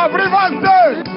of Rivers State.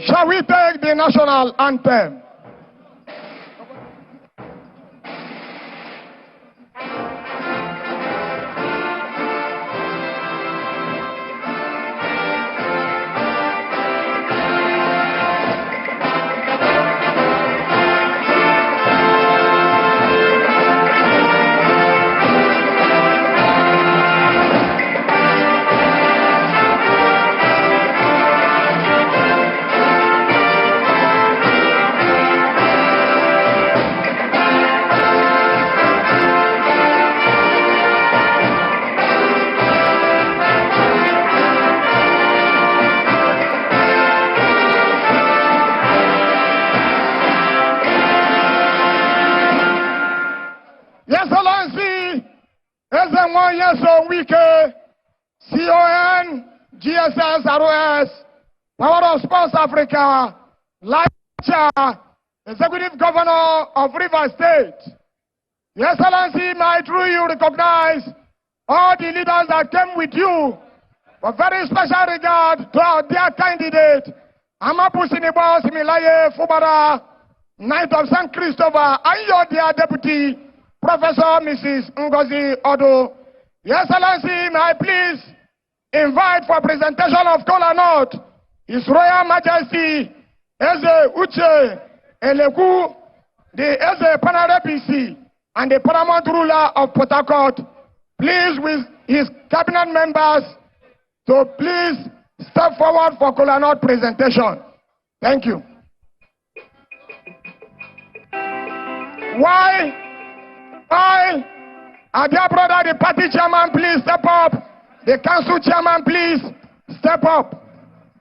Shall we take the national anthem? CON, GSS, ROS, Power of Sports Africa, Licha, Executive Governor of Rivers State. Your Excellency, may I through you recognize all the leaders that came with you for very special regard to our dear candidate, Amapu Sinibo Similaye Fubara, Knight of St. Christopher, and your dear deputy, Professor Mrs. Ngozi Odo. Your Excellency, may I please invite for presentation of Kola North, His Royal Majesty Eze Uche Eleku, the Eze Panare PC, and the paramount ruler of Port Harcourt, please with his cabinet members to please step forward for Kola North presentation. Thank you. Why? Our dear brother, the party chairman, please step up. The council chairman, please step up.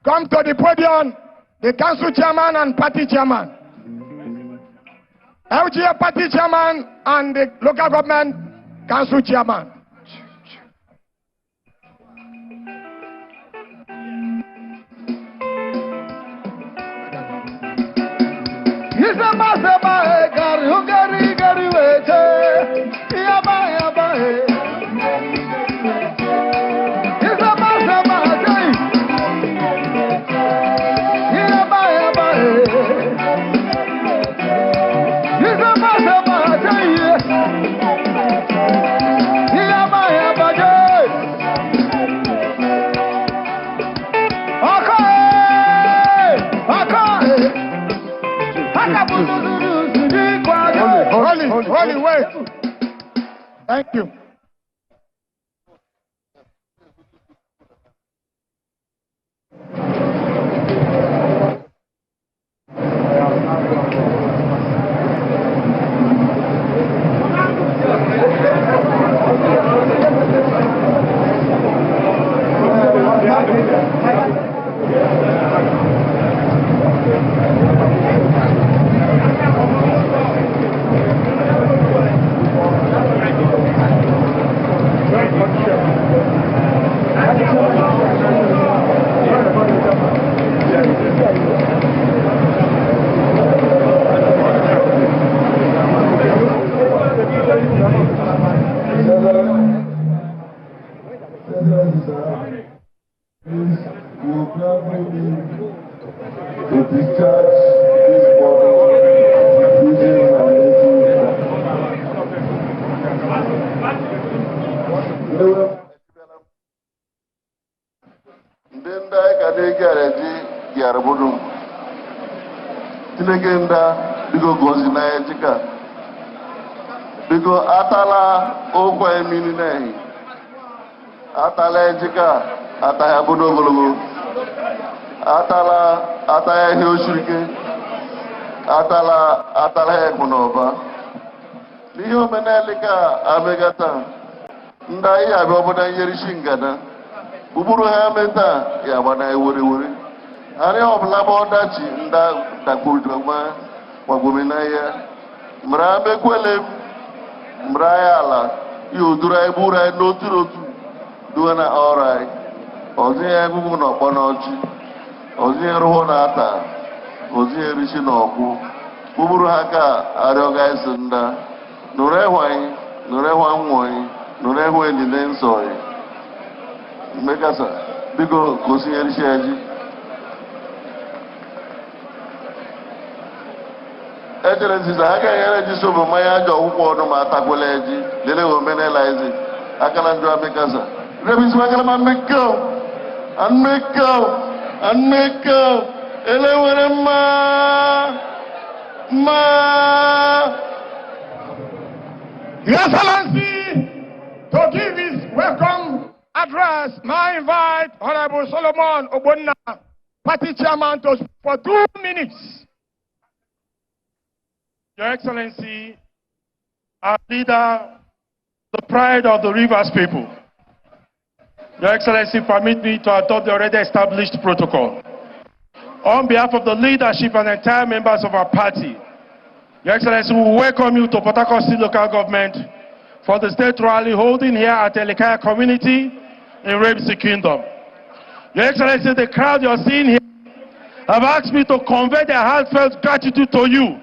Come to the podium. The council chairman and party chairman. LGA party chairman and the local government council chairman. Holy, wait. Thank you. Chineke nda biko gozi na ejika biko atala okwa emini nehi atala ejika ataya bodo ogologo ataya ihe oshirike atala ekponoba n'ihe omenala ka amegata nda ihe abịa obodo nyerishi ngada uburu ha meta ya gbana ewere ari ọbụla bụ ọdachi nda dakpurudoma gwagwome na ya mra mekwele mra ya ala ihe oduru anyị bụrụ anyị n'otu duwe na ọrụ anyị ọzi ihe egwugwu na ọkpọ n'ọchị ozi ihe rụhụ na ata ozi ihe rishi na ọkwụ uburu ha ka arịọga isi nda nụrụ ehwe anyị nụrụ ehwe nwụ anyị nụrụ ehwe niile nsọ anyị mmekasa biko gosi ihe rishi eji ejere nziza ha ga-enyere ji sobo mmanya ajọ ọgwụkwọ ọnụ ma atakwela eji lele omenala ezi akala njọ amekasa rebisi makala ma mmekọ elewere mma Your Excellency, to give his welcome address, I invite Honorable Solomon Ogbonna, Party Chairman, to speak for 2 minutes. Your Excellency, our leader, the pride of the Rivers people. Your Excellency, permit me to adopt the already established protocol. On behalf of the leadership and entire members of our party, Your Excellency, we welcome you to Port Harcourt State Local Government for the state rally holding here at Elikaya community in Rebsi Kingdom. Your Excellency, the crowd you're seeing here have asked me to convey their heartfelt gratitude to you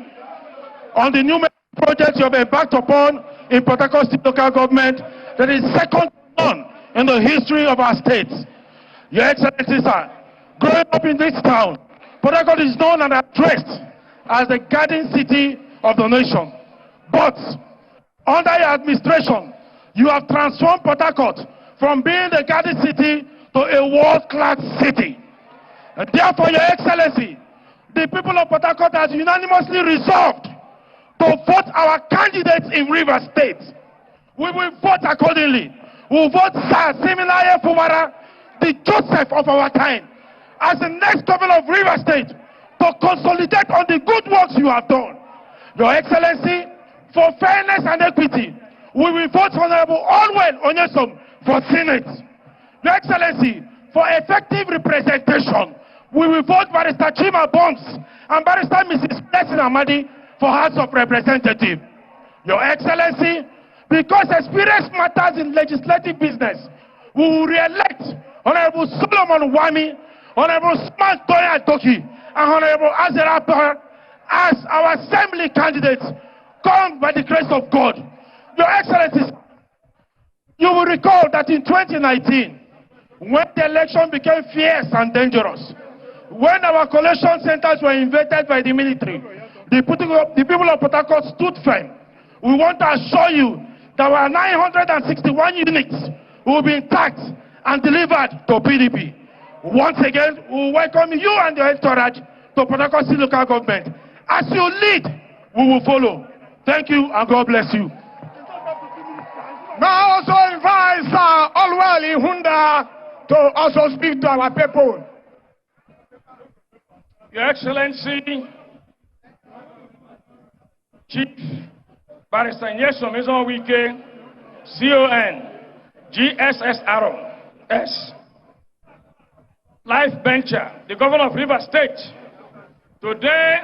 on the numerous projects you have embarked upon in Port Harcourt State Local Government that is second to none in the history of our state. Your Excellency, sir, growing up in this town, Port Harcourt is known and addressed as the garden city of the nation. But under your administration, you have transformed Port Harcourt from being the garden city to a world-class city. And therefore, Your Excellency, the people of Port Harcourt has unanimously resolved to vote our candidates in River State. We will vote accordingly. We will vote Sir Similaye Fumara, the Joseph of our time, as the next governor of River State to consolidate on the good works you have done. Your Excellency, for fairness and equity, we will vote Honorable Onwell Onyesom for Senate. Your Excellency, for effective representation, we will vote Barrister Chima Bonds and Barrister Mrs. Blessing Amadi for House of Representatives. Your Excellency, because experience matters in legislative business, we will re-elect Honorable Solomon Wami, Honorable Smart Toya Toki, and Honorable Azera Bar as our assembly candidates, come by the grace of God. Your Excellency, you will recall that in 2019, when the election became fierce and dangerous, when our collation centers were invaded by the military, the people of Port Harcourt stood firm. We want to assure you that our 961 units will be intact and delivered to PDP. Once again, we welcome you and your entourage to Port Harcourt State Local Government. As you lead, we will follow. Thank you and God bless you. Now also invite Sir Olwell Ihunda to also speak to our people. Your Excellency, Chief Barrister Nyesom Ezonwike, CON, GSSRS, Life Bencher, the Governor of River State. Today,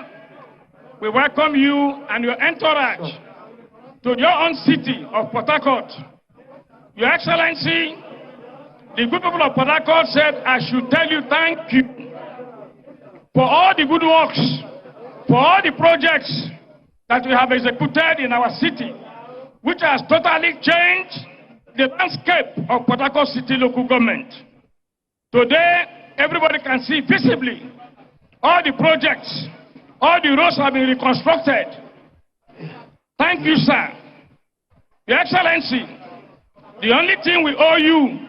we welcome you and your entourage to your own city of Port Harcourt. Your Excellency, the good people of Port Harcourt said I should tell you thank you for all the good works, for all the projects that we have executed in our city, which has totally changed the landscape of Port Harcourt City local government. Today, everybody can see visibly all the projects, all the roads have been reconstructed. Thank you, sir. Your Excellency, the only thing we owe you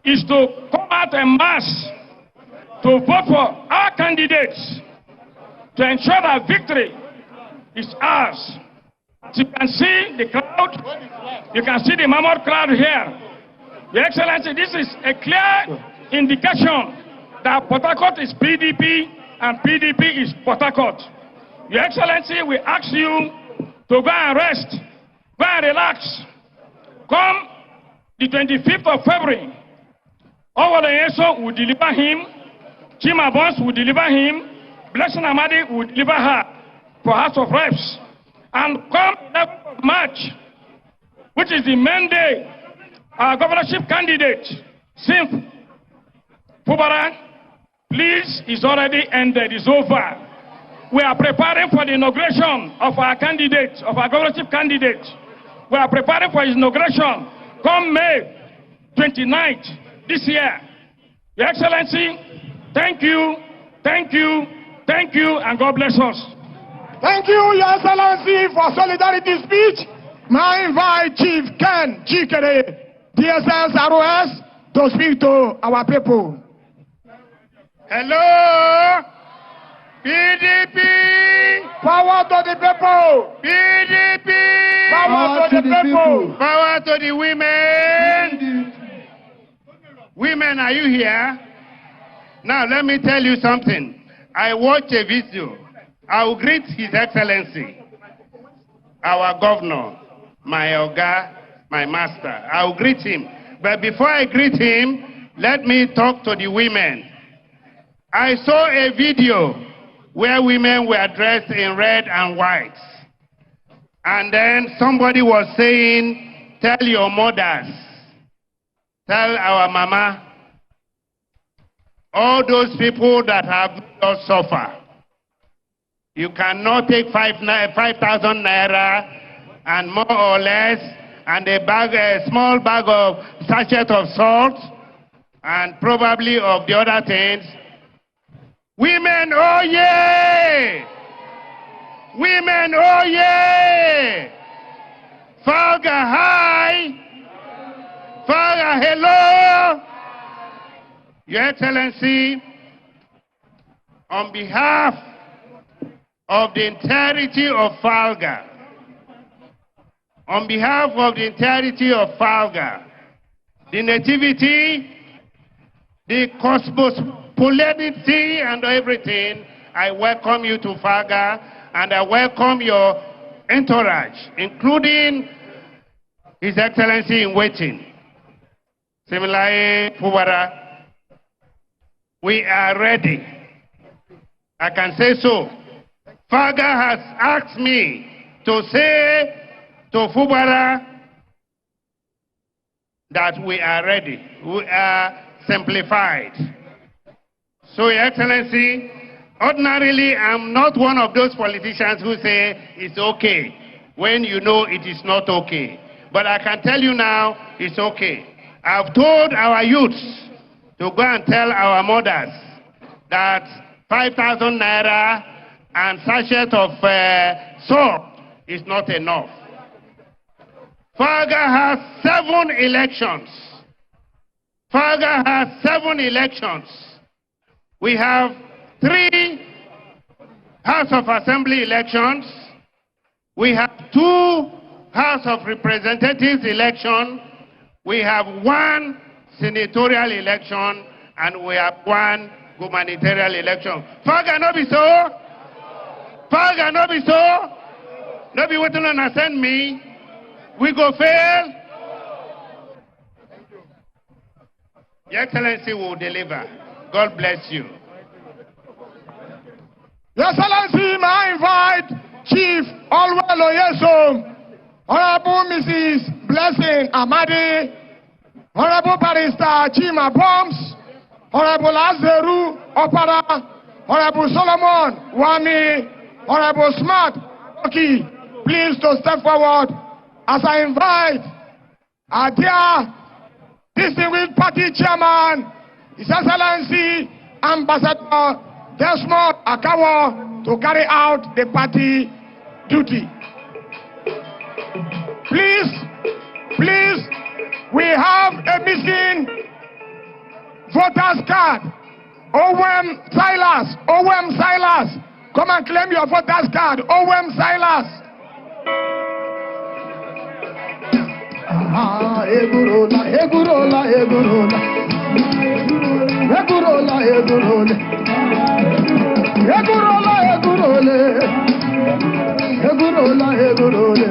is to come out en masse to vote for our candidates to ensure that victory is ours. As you can see the crowd, you can see the mammoth crowd here. Your Excellency, this is a clear indication that Port Harcourt is PDP and PDP is Port Harcourt. Your Excellency, we ask you to go and rest, go and relax. Come the 25th of February, Owolayeso will deliver him, Chima Bons will deliver him, Blessing Amadi will deliver her for House of Reps. And come 11th of March, which is the main day, our governorship candidate, Simf Fubara, please, is already ended, it's over. We are preparing for the inauguration of our candidate, of our governorship candidate. We are preparing for his inauguration come May 29th this year. Your Excellency, thank you, thank you, thank you, and God bless us. Thank you, Your Excellency, for solidarity speech. I invite Chief Ken Chikere, DSS ROS, to speak to our people. Hello, PDP. Power to the people. PDP. Power to the people. Power to the women. Women, are you here? Now, let me tell you something. I watched a video. I will greet His Excellency, our governor, my Oga, my master. I will greet him. But before I greet him, let me talk to the women. I saw a video where women were dressed in red and white. And then somebody was saying, tell your mothers, tell our mama, all those people that have not suffered. You cannot take 5,000 naira and more or less, and a small bag of sachet of salt, and probably of the other things. Women, oh yeah! Women, oh yeah! Falga, hi! Falga, hello! Your Excellency, on behalf of the entirety of Falga, on behalf of the entirety of Falga, the nativity, the cosmopolitanity and everything, I welcome you to Falga, and I welcome your entourage, including His Excellency in waiting. Similarly, Fubara, we are ready. I can say so. Falga has asked me to say to Fubara that we are ready. We are simplified. So, Your Excellency, ordinarily, I'm not one of those politicians who say it's okay when you know it is not okay. But I can tell you now, it's okay. I've told our youths to go and tell our mothers that 5,000 naira and sachet of salt is not enough. Falga has 7 elections. Falga has 7 elections. We have 3 House of Assembly elections. We have 2 House of Representatives elections. We have 1 senatorial election, and we have 1 gubernatorial election. Falga no be so? Falga no be so? No be waiting on send me. We go fail. Your Excellency will deliver. God bless you. Your Excellency, I invite Chief Olwelo Yeso, Honorable Mrs. Blessing Amadi, Honorable Barrister Chima Bombs, Honorable Azeru Opara, Honorable Solomon Wami, Honorable Smart Oki, please to step forward as I invite our dear distinguished party chairman, His Excellency Ambassador Desmond Akawo, to carry out the party duty. Please, we have a missing voters card. OM Silas, Come and claim your voter's card. OM Silas. Egurola, Egurola, Egurola. Egurola, Egurola. Egurola, Egurola. Egurola, Egurola.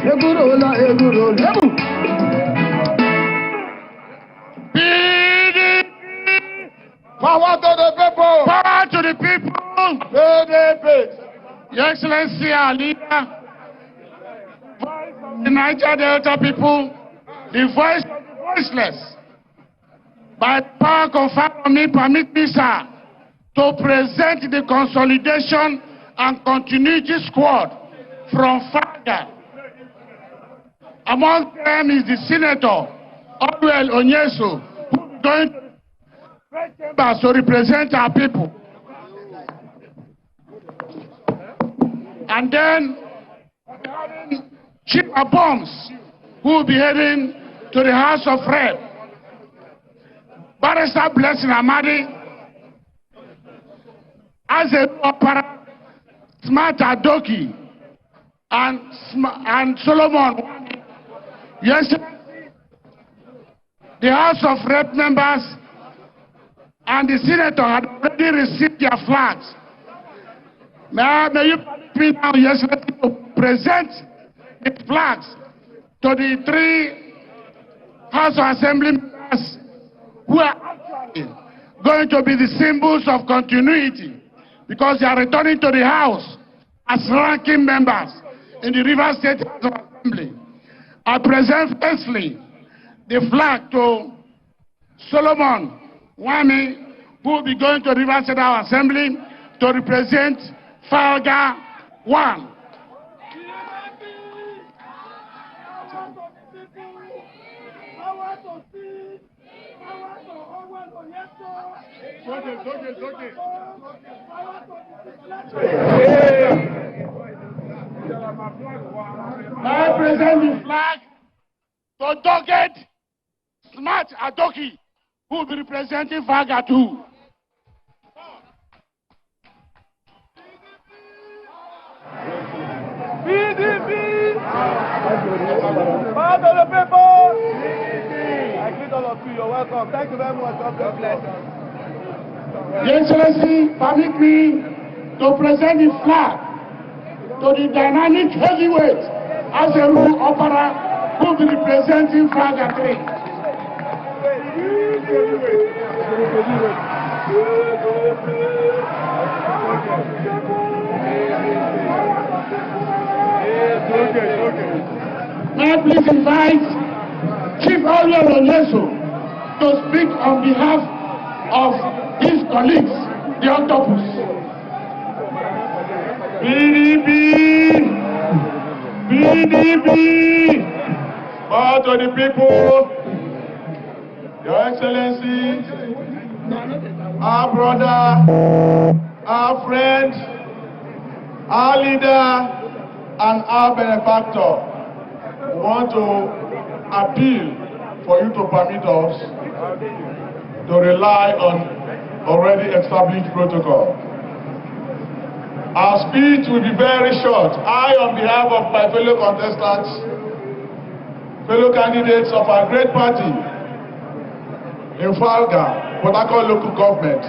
Egurola, Egurola. PDP. Power to the people. Power to the people. PDP. Your Excellency, our leader, the Niger Delta people, the voice of the voiceless. By power conferred on me, permit me, sir, to present the consolidation and continuity squad from FAGA. Among them is the Senator, Oduel Onyeso, who is going to represent our people. And then, Chief Aboms, who will be heading to the House of Rep. Barrister Blessing Amadi, as a opera, Smart Adoki, and Solomon. Yes, the House of Rep members and the Senator had already received their flags. May you permit me now, yes, to present the flags to the 3 House of Assembly members who are actually going to be the symbols of continuity because they are returning to the House as ranking members in the Rivers State House of Assembly. I present firstly the flag to Solomon Wami, who will be going to Rivers State House of Assembly to represent FAGA 1. I present the flag to Dogged Smart Adoki, who will be representing FAGA 2. PDP! Power to the people! I greet all of you. You're welcome. Thank you very much. God bless. Your Excellency, permit me to present the flag to the dynamic heavyweight as a rule opera who will be representing FAGA 3. May I please invite Chief Oduel Onyeso to speak on behalf of his colleagues, the Octopus. PDP! PDP! Power to the people! Your Excellency, our brother, our friend, our leader, and our benefactor, we want to appeal for you to permit us to rely on already established protocol. Our speech will be very short. I, on behalf of my fellow contestants, fellow candidates of our great party in FAGA, Port Harcourt local government,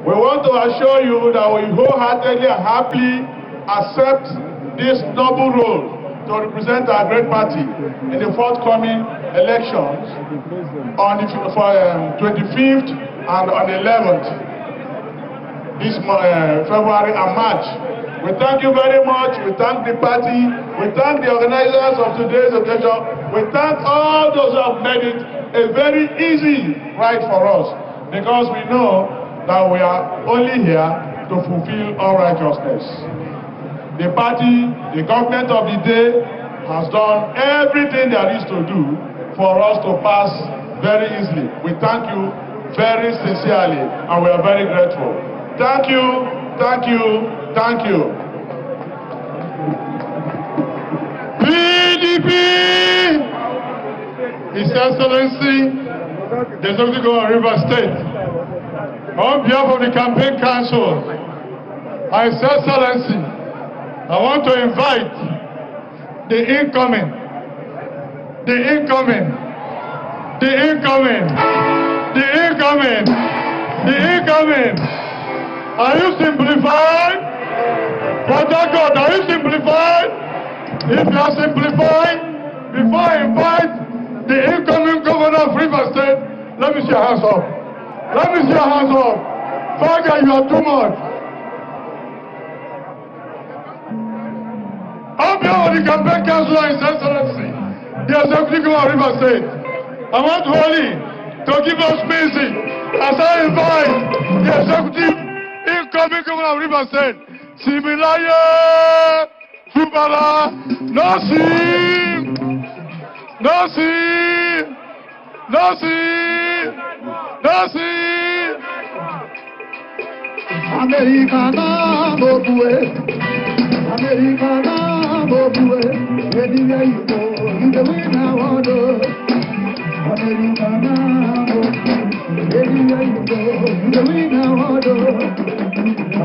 we want to assure you that we wholeheartedly and happily accept this noble role to represent our great party in the forthcoming elections on the 25th and on the 11th this February and March. We thank you very much. We thank the party. We thank the organizers of today's occasion. We thank all those who have made it a very easy ride for us, because we know that we are only here to fulfill all righteousness. The party, the government of the day, has done everything there is to do for us to pass very easily. We thank you very sincerely, and we are very grateful. Thank you, thank you, thank you. PDP! His Excellency, the Executive Governor of Rivers State, On behalf of the campaign council, His Excellency, I want to invite the incoming. Are you simplified? Brother God, are you simplified? If you are simplified, before I invite the incoming governor of Rivers State, let me see your hands up. Father, you are too much. On behalf of the campaign council and His Excellency, the executive of Rivers State, I want Wally to give us music as I invite the executive incoming governor of Rivers State, Similaye Fubara, Americana Bobue, anywhere you go, you the winner order. Americana Bobue, anywhere you go, you the winner order.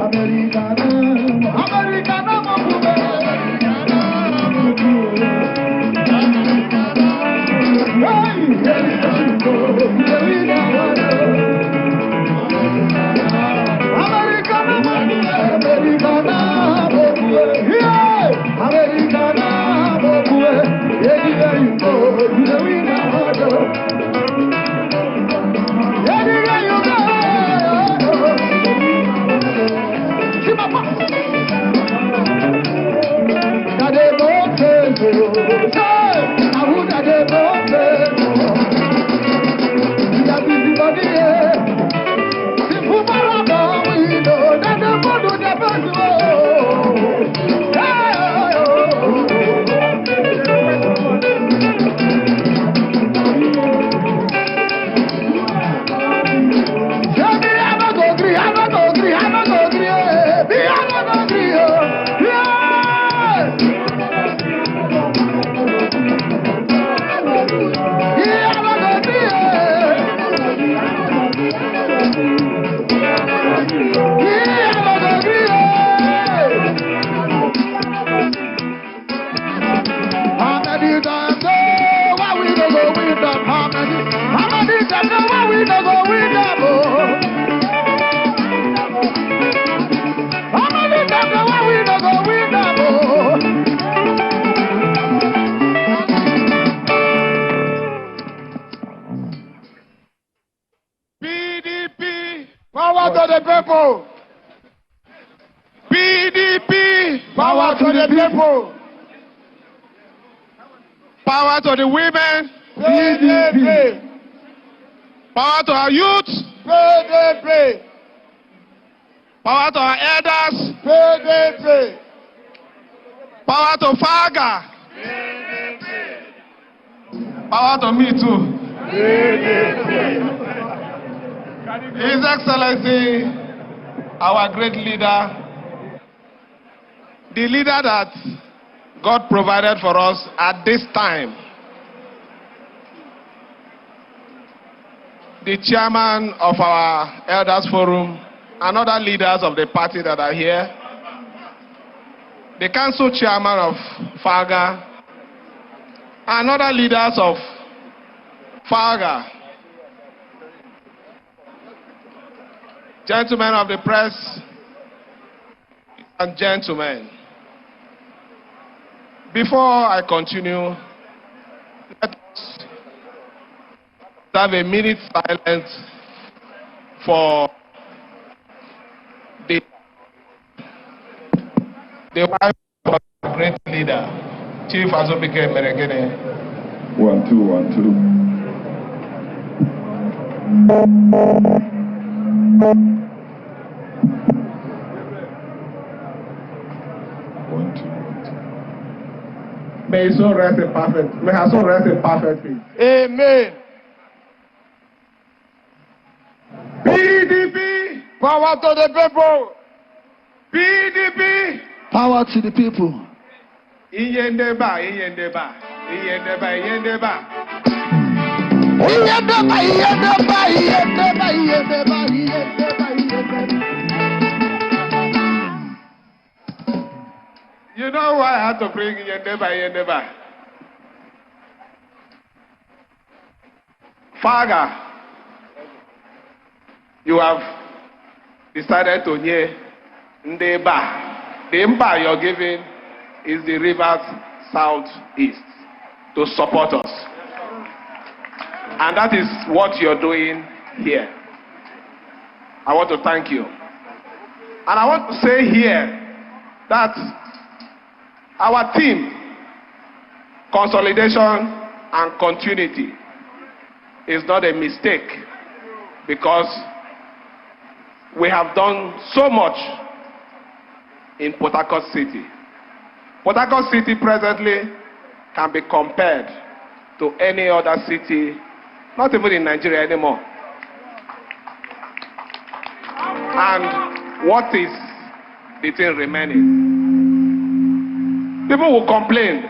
Americana Bobue, PDP, power to the people. PDP, power to the people. Power to the women. PDP. Power to our youth. PDP. Power to our elders. PDP. Power to Faga. PDP. Power to me too. PDP. His Excellency, our great leader, the leader that God provided for us at this time, the chairman of our Elders Forum, and other leaders of the party that are here, the council chairman of Faga, and other leaders of Faga, gentlemen of the press, and gentlemen, before I continue, let us have a minute silence for the wife of our great leader, Chief Azubike Meregene. 1 2 1 2. May his soul rest in perfect. May her soul rest in perfect peace. Amen. PDP, power to the people. PDP, power to the people. Iyendeba, Iyendeba, Iyendeba, Iyendeba. Iyendeba, Iyendeba, Iyendeba, Iyendeba, Iyendeba. You know why I had to bring Yendeba? Faga, you have decided to hear Ndeba. The Mba you're giving is the rivers southeast to support us. And that is what you're doing here. I want to thank you. And I want to say here that our team, consolidation and continuity, is not a mistake because we have done so much in Port Harcourt City. Port Harcourt City presently can be compared to any other city, not even in Nigeria anymore. And what is the thing remaining? People will complain,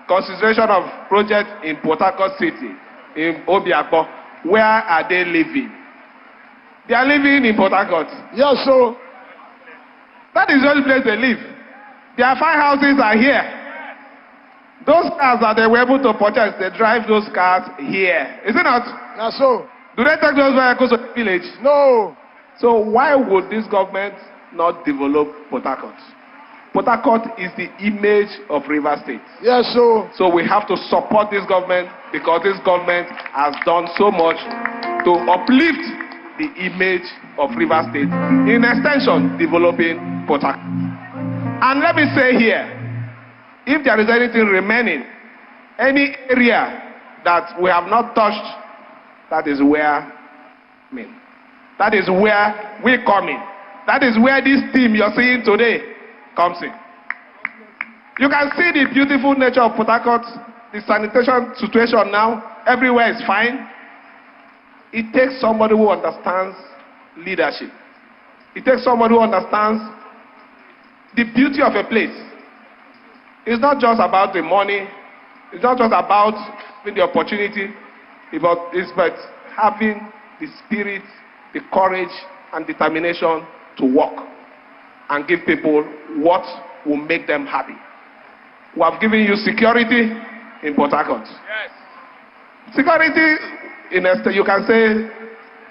consideration of project in Port Harcourt City, in Obiakpo, where are they living? They are living in Port Harcourt. Yes, so that is the only place they live. Their 5 houses are here. Those cars that they were able to purchase, they drive those cars here. Is it not? Yes, so. Do they take those vehicles to the village? No. So why would this government not develop Port Harcourt? Port Harcourt is the image of River State. Yes, so we have to support this government because this government has done so much to uplift the image of River State. In extension, developing Port Harcourt. And let me say here, if there is anything remaining, any area that we have not touched, that is where we come in. That is where this team you're seeing today comes in. You can see the beautiful nature of Port Harcourt, the sanitation situation now, everywhere is fine. It takes somebody who understands leadership. It takes somebody who understands the beauty of a place. It's not just about the money, it's not just about the opportunity, it's about having the spirit, the courage, and determination to work and give people what will make them happy. We have given you security in Port Harcourt. Yes. Security, you can say,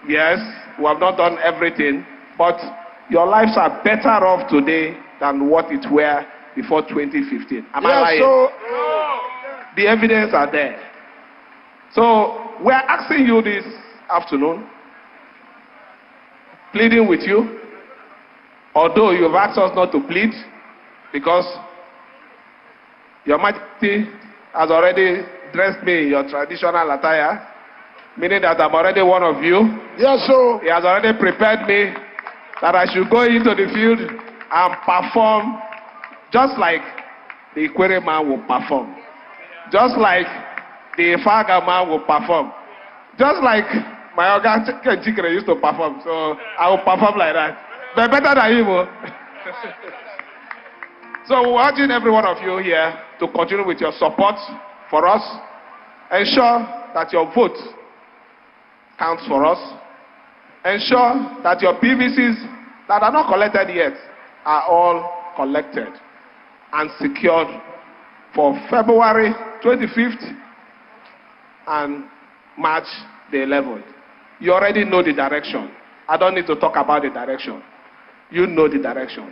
yes, we have not done everything, but your lives are better off today than what it were before 2015. Am I lying? So, the evidence are there. So we are asking you this afternoon, pleading with you, although you have asked us not to plead, because Your Majesty has already dressed me in your traditional attire, meaning that I'm already one of you. Yes, sir. He has already prepared me that I should go into the field and perform just like the Ikwere man will perform, just like the Faga man will perform, just like my Oga Chikere used to perform. So I will perform like that, but better than him. So we're urging every one of you here to continue with your support for us. Ensure that your vote counts for us. Ensure that your PVCs that are not collected yet are all collected and secured for February 25th and March the 11th. You already know the direction. I don't need to talk about the direction. You know the direction.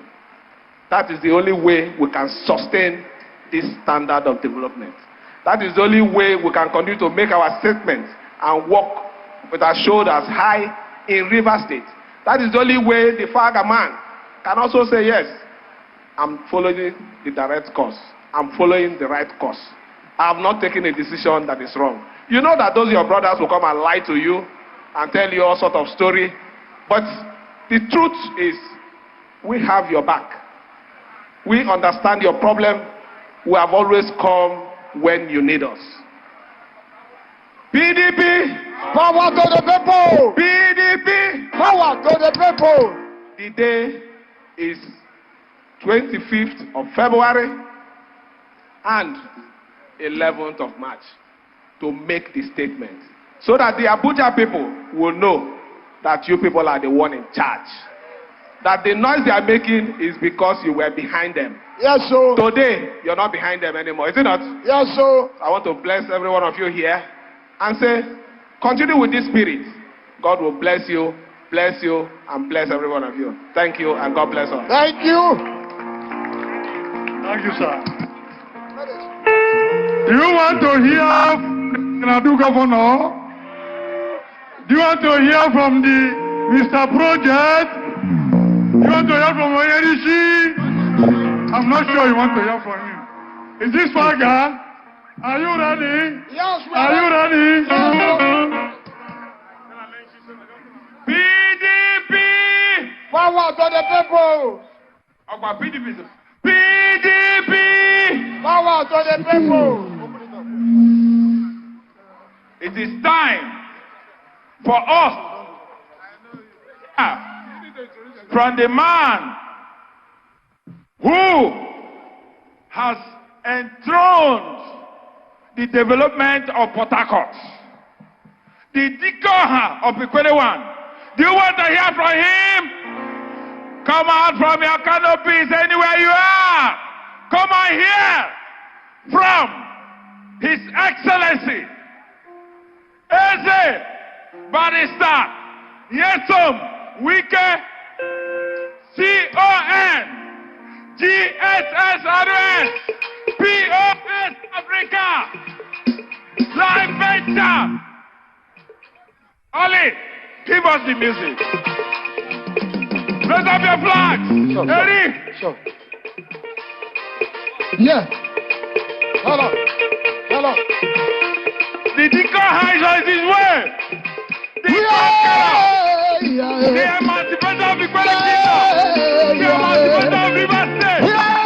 That is the only way we can sustain this standard of development. That is the only way we can continue to make our statements and walk with our shoulders high in River State. That is the only way the Faga man can also say, yes, I'm following the direct course. I'm following the right course. I have not taken a decision that is wrong. You know that those your brothers will come and lie to you and tell you all sort of story. But the truth is, we have your back. We understand your problem. We have always come when you need us. PDP, power to the people. PDP, power to the people. The day is 25th of February and 11th of March to make the statement, so that the Abuja people will know that you people are the one in charge. That the noise they are making is because you were behind them. Yes, sir. Today, you're not behind them anymore, is it not? Yes, sir. I want to bless every one of you here and say, continue with this spirit. God will bless you, and bless every one of you. Thank you, and God bless us. Thank you. Thank you, sir. Do you want to hear from the governor? Do you want to hear from the Mr. Project? Do you want to hear from Oyerishi? I'm not sure you want to hear from him. Is this Faga? Are you ready? Yes, we Are you ready? PDP! Forward to the people. PDP! Forward to the people. It is time for us, from the man who has enthroned the development of Port Harcourt, the Dikoha of Ikwedewan. Do you want to hear from him? Come out from your canopies anywhere you are. Come on here from His Excellency Eze Barrister Nyesom Wike CON GSSRS POS Africa Live Venture. Oli, give us the music. Raise up your flag. Sure, Eddie. Sure. Yeah. Hello. Hello. The Diko High is his way. The the emancipator of the Kingdom. The emancipator of River State.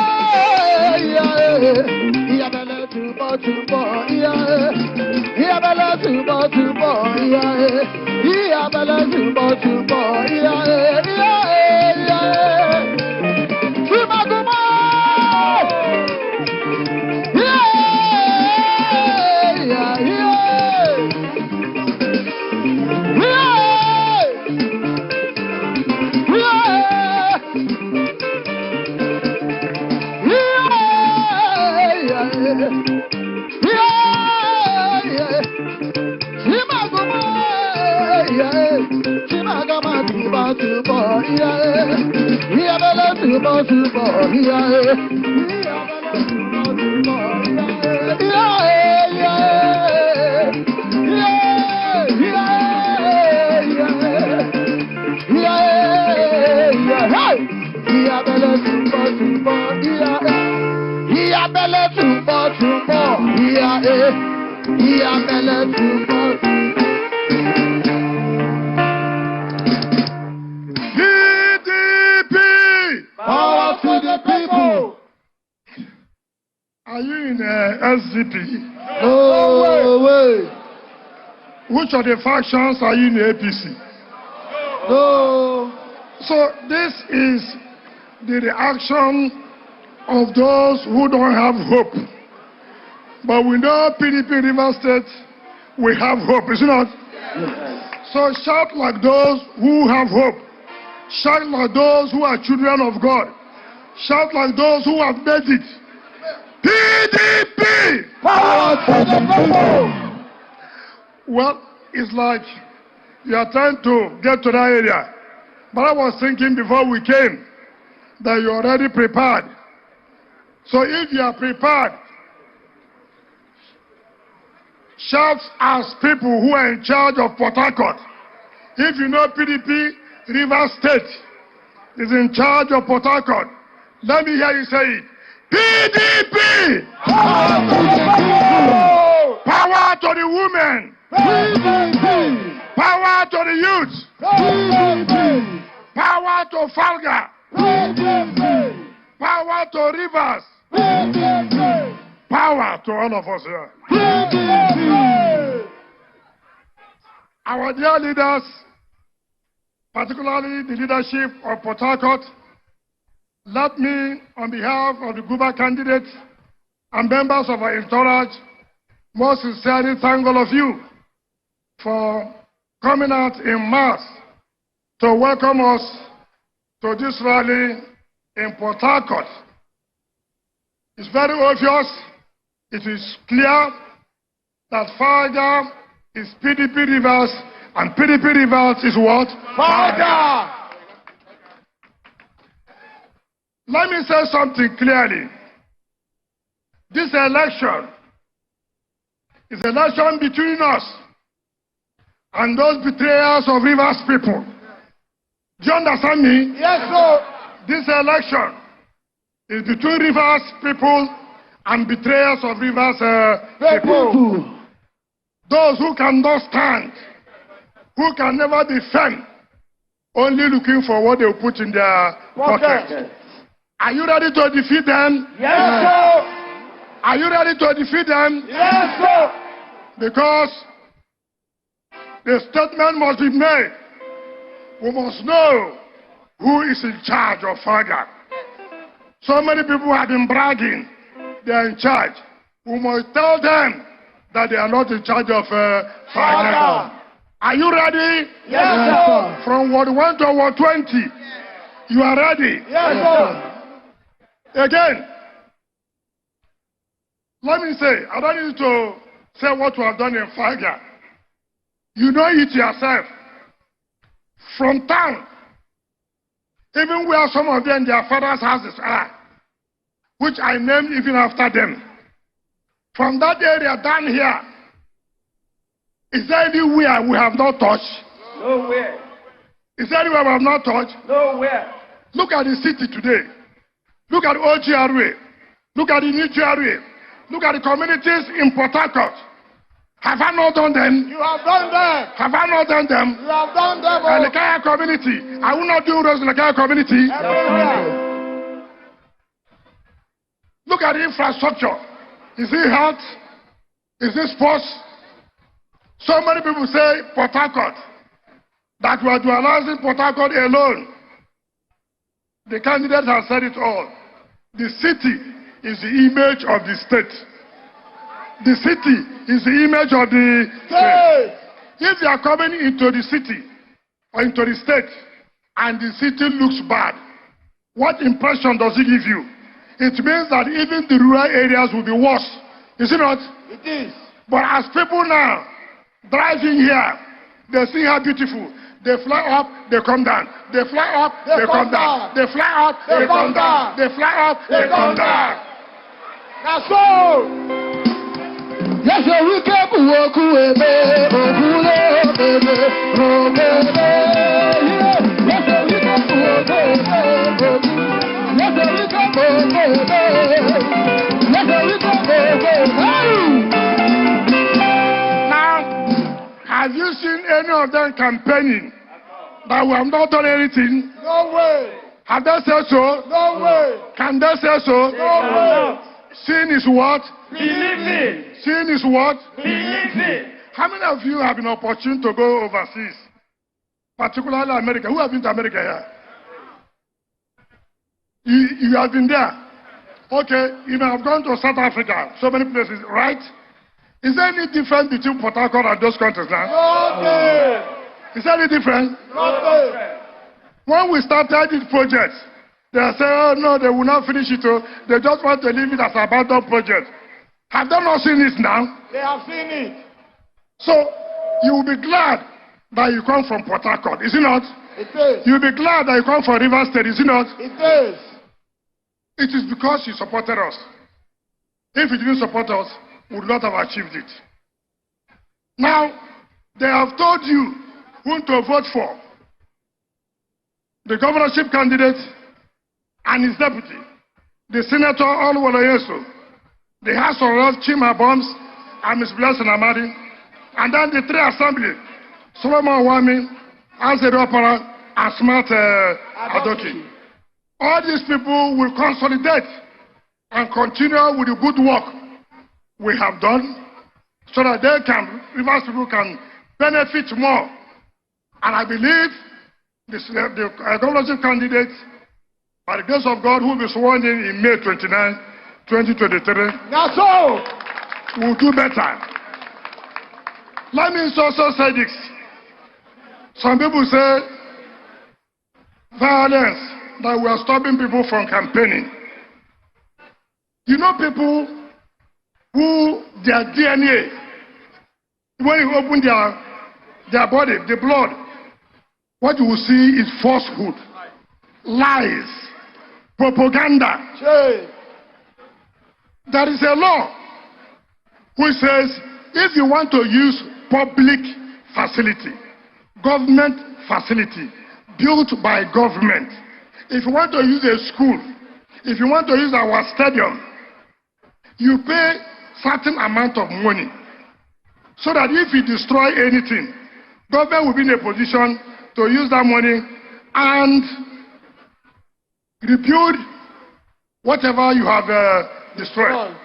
Are you in SDP? No way. Which of the factions are you in the APC? No. So this is the reaction of those who don't have hope. But we know PDP River State, we have hope, is it not? Yes. So shout like those who have hope. Shout like those who are children of God. Shout like those who have made it. PDP! Power to the people! Well, it's like you are trying to get to that area. But I was thinking before we came that you're already prepared. So if you are prepared, shout as people who are in charge of Port Harcourt. If you know PDP, River State is in charge of Port Harcourt. Let me hear you say it. PDP! Power to the women! PDP! Power to the youth! PDP! Power to Falga! PDP! Power to Rivers! PDP! Power to all of us here. PDP! Our dear leaders, particularly the leadership of Port Harcourt, let me, on behalf of the Guba candidates and members of our entourage, most sincerely thank all of you for coming out in mass to welcome us to this rally in Port Harcourt. It's very obvious, it is clear that Farga is PDP Rivers, and PDP Rivers is what? Farga! Let me say something clearly. This election is an election between us and those betrayers of Rivers people. Do you understand me? Yes, sir. This election is between Rivers people and betrayers of Rivers people. Those who cannot stand, who can never defend, only looking for what they will put in their pocket. Are you ready to defeat them? Yes, sir. Are you ready to defeat them? Yes, sir. Because the statement must be made. We must know who is in charge of Farga. So many people have been bragging they are in charge. We must tell them that they are not in charge of Farga. Are you ready? Yes, sir. From Ward 1 to Ward 20, you are ready? Yes, sir. Again, let me say, I don't need to say what we have done in Farga. You know it yourself. From town, even where some of them, their fathers' houses are, which I named even after them. From that area down here, is there anywhere we have not touched? Nowhere. Is there anywhere we have not touched? Nowhere. Look at the city today. Look at OGRA. Look at the new GRA. Look at the communities in Port Harcourt. Have I not done them? You have done them. Have I not done them? You have done them. And the Kaya community. I will not do those in the Kaya community. Everywhere. Look at the infrastructure. Is it health? Is it sports? So many people say Port Harcourt. That we are dualizing Port Harcourt alone. The candidate has said it all. The city is the image of the state. The city is the image of the state. If you are coming into the city or into the state and the city looks bad, what impression does it give you? It means that even the rural areas will be worse. Is it not? It is. But as people now driving here, they see how beautiful. They fly up, they come down. They fly up, they come down. They fly up, they come down. They fly up, they come down. That's so. Yes, we can walk away, have you seen any of them campaigning that we have not done anything? No way. Have they said so? No way. Can they say so? No way. Sin is what? Believing. Sin is what? Believing. How many of you have been opportune to go overseas? Particularly America. Who have been to America here? You have been there. Okay, you may have gone to South Africa, so many places, right? Is there any difference between Port Harcourt and those countries now? No. Is there any difference? No. When we started this project, they said, oh no, they will not finish it. They just want to leave it as an abandoned project. Have they not seen it now? They have seen it. So, you will be glad that you come from Port Harcourt, is it not? It is. You will be glad that you come from River State, is it not? It is. It is because you supported us. If you didn't support us, we would not have achieved it. Now, they have told you who to vote for. The governorship candidate and his deputy, the Senator Oluwoloyeso, the House of Reps Chima Bombs and Ms. Blessing Amadi, and then the three assembly, Solomon Wami, Azeri Opara, and Smart Adoki. All these people will consolidate and continue with the good work we have done so that they can, Rivers people can benefit more. And I believe the governorship candidate, by the grace of God, who will be sworn in May 29, 2023, now so will do better. Let me also say this. Some people say violence that we are stopping people from campaigning. You know people who their DNA, when you open their body, the blood, what you will see is falsehood, lies, propaganda. There is a law which says if you want to use public facility, government facility, built by government, if you want to use a school, if you want to use our stadium, you pay certain amount of money so that if you destroy anything, government will be in a position to use that money and rebuild whatever you have destroyed.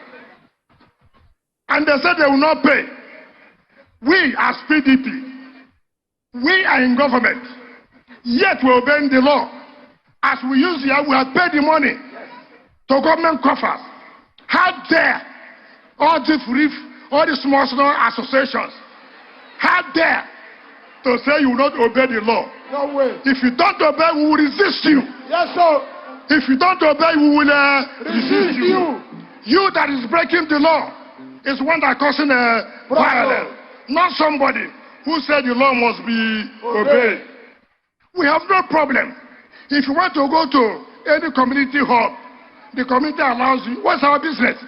And they said they will not pay. We as PDP, we are in government, yet we obey the law. As we use here, we have paid the money to government coffers. How dare all the small associations, how dare to say you will not obey the law? No way. If you don't obey, we will resist you. Yes, sir. If you don't obey, we will resist you. You that is breaking the law is one that causing violence, not somebody who said the law must be obeyed. We have no problem. If you want to go to any community hub, the community allows you. What's our business?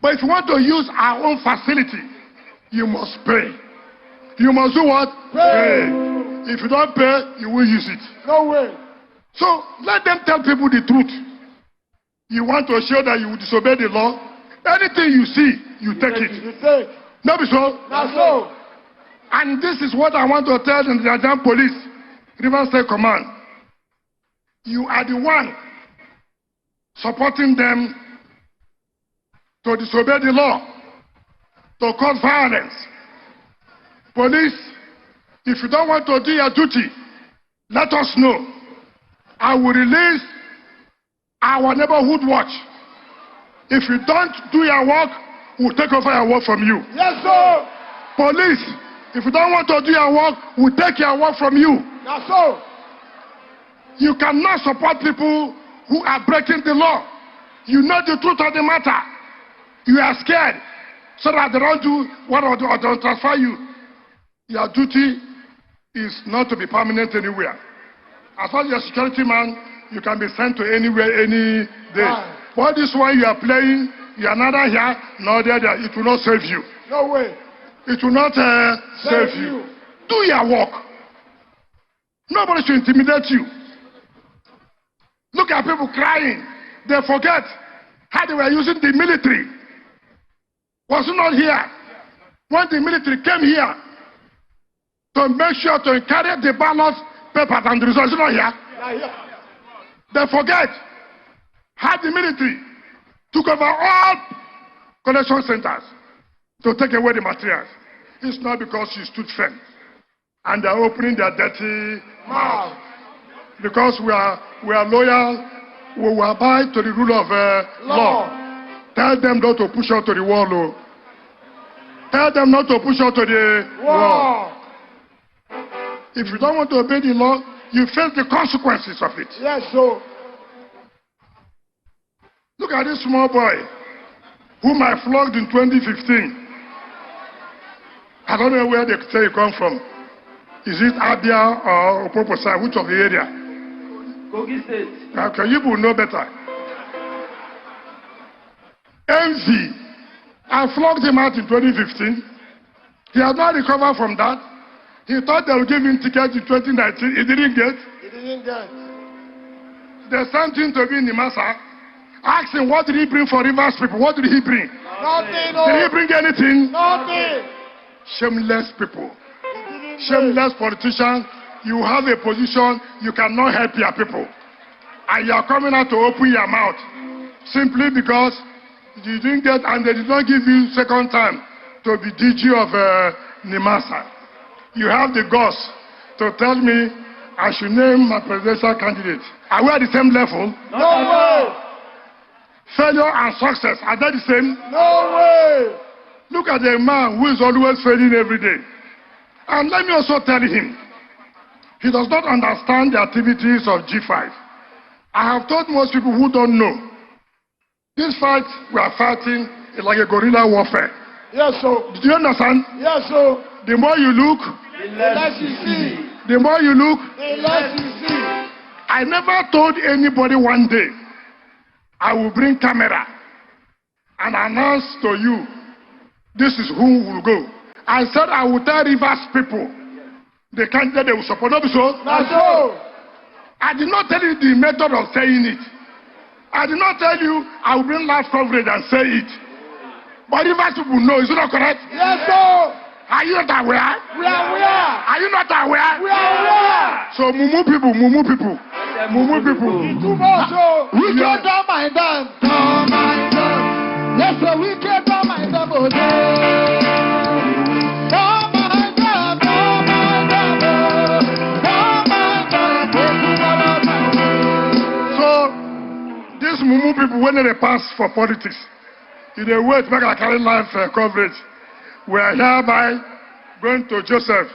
But if you want to use our own facility, you must pay. You must do what? Pay. If you don't pay, you will use it. No way. So let them tell people the truth. You want to show that you disobey the law? Anything you see, you take it. You take. No, be so? Not so. And this is what I want to tell the Nigerian Police, Rivers State Command. You are the one supporting them to disobey the law, to cause violence. Police, if you don't want to do your duty, let us know. I will release our neighborhood watch. If you don't do your work, we'll take over your work from you. Yes, sir. Police, if you don't want to do your work, we'll take your work from you. That's so. You cannot support people who are breaking the law. You know the truth of the matter. You are scared so that they don't do what or don't transfer you. Your duty is not to be permanent anywhere. As far as you're a security man, you can be sent to anywhere, any day. But this one you are playing, you are neither here nor there. It will not save you. No way. It will not save you. Do your work. Nobody should intimidate you. Look at people crying. They forget how they were using the military. Was not here. When the military came here to make sure to carry the ballot papers and the results, not here. They forget how the military took over all collection centers to take away the materials. It's not because you stood firm and they're opening their dirty mouth. Because we are loyal, we will abide to the rule of law. Tell them not to push out to the wall. Oh. Tell them not to push out to the wall. If you don't want to obey the law, you face the consequences of it. Yes, sir. Look at this small boy whom I flogged in 2015. I don't know where they say he come from. Is it Abia or Opoposa? Which of the area? Kogi State. Okay, you will know better. Envy. I flogged him out in 2015. He has not recovered from that. He thought they would give him ticket in 2019. He didn't get. He didn't get. They sent him to be in the Massa. Asked him, what did he bring for Rivers people? What did he bring? Nothing. Did he bring anything? Nothing. Shameless people. Shameless politicians. You have a position, you cannot help your people. And you are coming out to open your mouth simply because you didn't get, and they did not give you second time to be DG of Nimasa. You have the guts to tell me I should name my presidential candidate. Are we at the same level? No way. Failure and success, are they the same? No way. Look at the man who is always failing every day. And let me also tell him, He does not understand the activities of G5. I have told most people who don't know, this fight we are fighting is like a guerrilla warfare. Yes, sir. Do you understand? Yes, sir. The more you look, The less you see. the more you look. The less you see. I never told anybody one day I will bring camera and announce to you, this is who will go. I said I will tell Rivers people the candidate they will support. Not so. Not so. I did not tell you the method of saying it. I did not tell you I will bring live coverage and say it. But Rivers people know, is it not correct? Yes, sir. Are you not aware? We are aware. Are you not aware? We are aware. So Mumu people, Mumu people, Mumu people. Too much, oh. We can't don't mind them. Don't mind them. Yes, sir, we can't don't mind them. Oh, don't mind them. Don't mind them. Don't mind them. So these Mumu people, when they pass for politics, in a way to make a carry life coverage, we are hereby going to Joseph.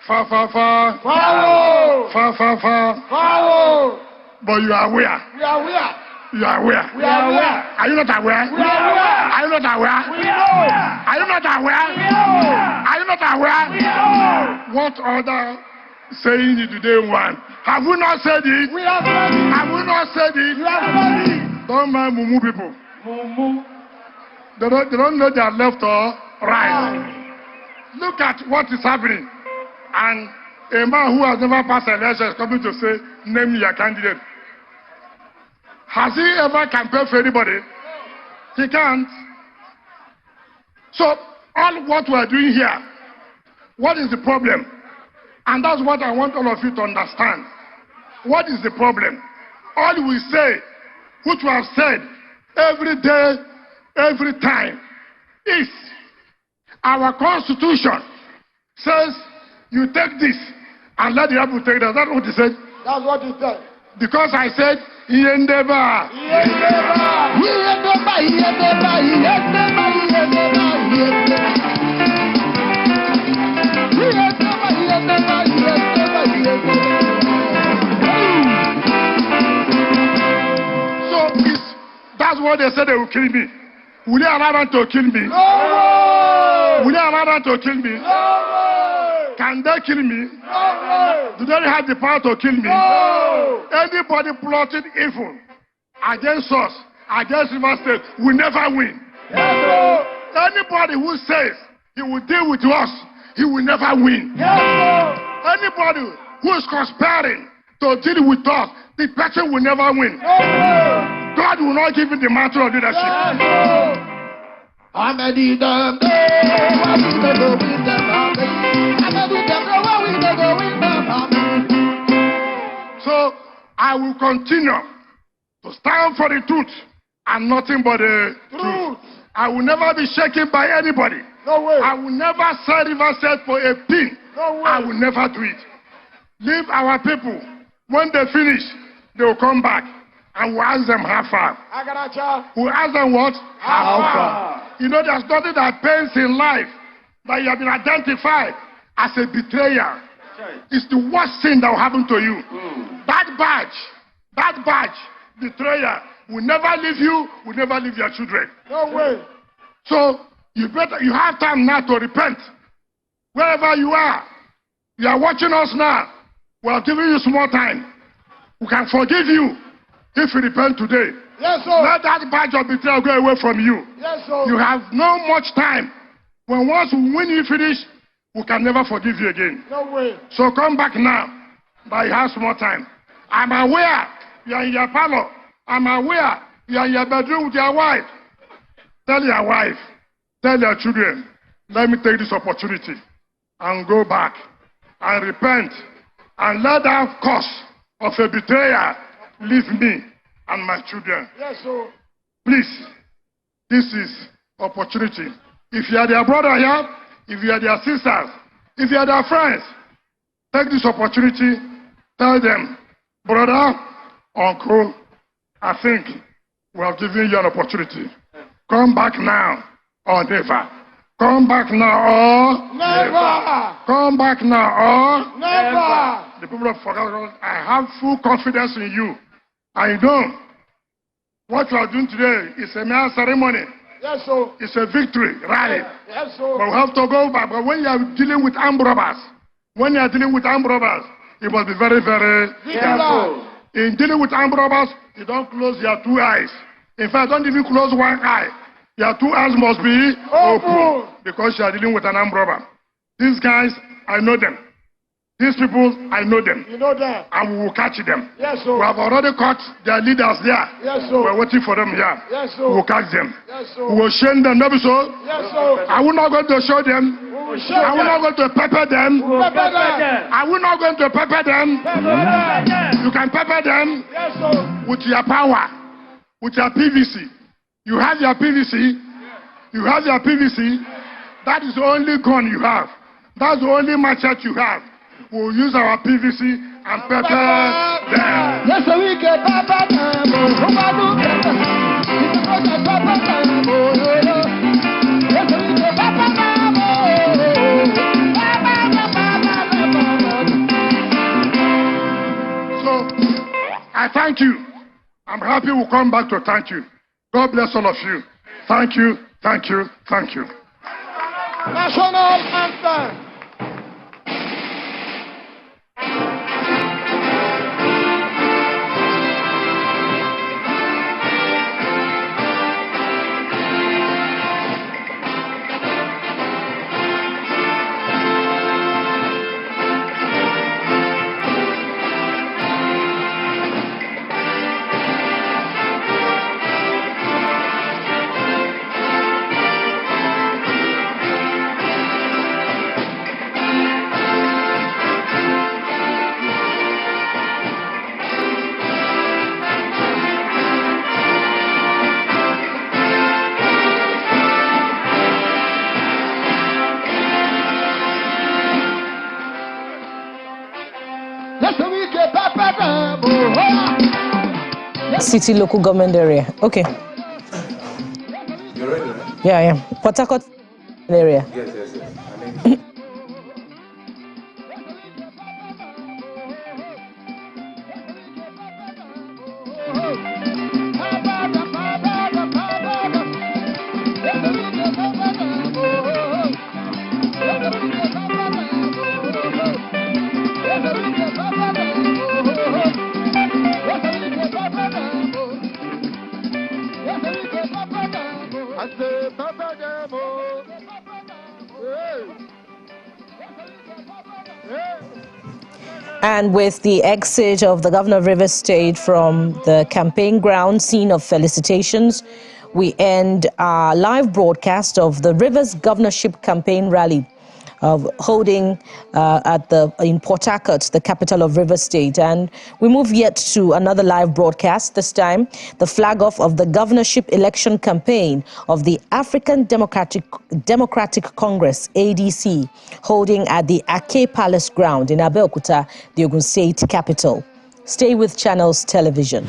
Far, far, far. Follow. Far, far, far. Follow. But you are aware. We are aware. You are aware. We are aware. Are you not aware? We are aware. Are you not aware? We know. Are you not aware? We know. Are you not aware? We know. What other saying did today one? Have we not said it? We have ready. Have we not said it? We have ready. Don't mind Mumu people. Mumu. They don't know they are left or right. Look at what is happening. And a man who has never passed an election is coming to say, name your candidate. Has he ever campaigned for anybody? He can't. So, all what we are doing here, what is the problem? And that's what I want all of you to understand. What is the problem? All we say, which we have said every day, every time, is our constitution says you take this and let the people take that. That's what he said. That's what he said. Because I said, Yendeba. So that's what they said they will kill me. Will they allow them to kill me? No! Will they allow them to kill me? No! Can they kill me? No! Do they have the power to kill me? No! Anybody plotting evil against us, against River State, will never win. Yes, sir. Anybody who says he will deal with us, he will never win. Yes, sir. Anybody who is conspiring to deal with us, the person will never win. No, sir. God will not give him the mantle of leadership. Yes, sir. I'm a leader. So I will continue to stand for the truth and nothing but the truth. I will never be shaken by anybody. No way. I will never sell River State for a pin. No way. I will never do it. Leave our people. When they finish, they will come back and we'll ask them how far. We'll ask them what? How far. You know, there's nothing that pains in life that you have been identified as a betrayer. It's the worst thing that will happen to you. That badge, betrayer, will never leave you, will never leave your children. No way. So you have time now to repent. Wherever you are watching us now. We are giving you small time. We can forgive you if you repent today. Yes, sir. Let that badge of betrayal go away from you. Yes, sir. You have no much time. Once you finish, we can never forgive you again. No way. So come back now, but you have small time. I'm aware you are in your parlor. I'm aware you are in your bedroom with your wife. Tell your wife, tell your children, let me take this opportunity and go back and repent and let that cause of a betrayer leave me and my children. Yes, sir. Please, this is opportunity. If you are their brother here, if you are their sisters, if you are their friends, take this opportunity, tell them, brother, uncle, I think we have given you an opportunity. Come back now or never. Come back now or Never. come back now or Never. the people of Harcourt, I have full confidence in you. I know what you are doing today is a mere ceremony. Yes, sir. It's a victory rally. Yes, sir. But we have to go back. But when you are dealing with armed robbers, you must be very, very careful. In dealing with armed robbers, you don't close your two eyes. In fact, don't even close one eye. Your two eyes must be open because you are dealing with an armed robber. These guys, I know them. These people, I know them. You know them. And we will catch them. Yes, sir. We have already caught their leaders there. Yes, sir. We're waiting for them here. Yes, sir. We will catch them. Yes, sir. We will shame them, maybe so. Yes, sir. Are we not going to show them? We will show Are we them. not going to pepper them? We will pepper them. Are we not going to pepper them? Pepper them. You can pepper them Yes, sir. with your power, with your PVC. You have your PVC. You have your PVC. That is the only gun you have. That's the only machete you have. We'll use our PVC and pepper them. Yes, sir, we can pepper them. Who are you? Yes, sir, we can pepper them. So, I thank you. I'm happy we'll come back to thank you. God bless all of you. Thank you, thank you, thank you. National anthem. City local government area. Okay. You're ready, right? Yeah, I am. Port Harcourt area. Yes. I mean, And with the exit of the governor of Rivers State from the campaign ground scene of felicitations, we end our live broadcast of the Rivers governorship campaign rally holding in Port Harcourt, the capital of Rivers State. And we move yet to another live broadcast, this time the flag off of the governorship election campaign of the African Democratic Congress, ADC, holding at the Ake Palace ground in Abeokuta, the Ogun State capital. Stay with Channels Television.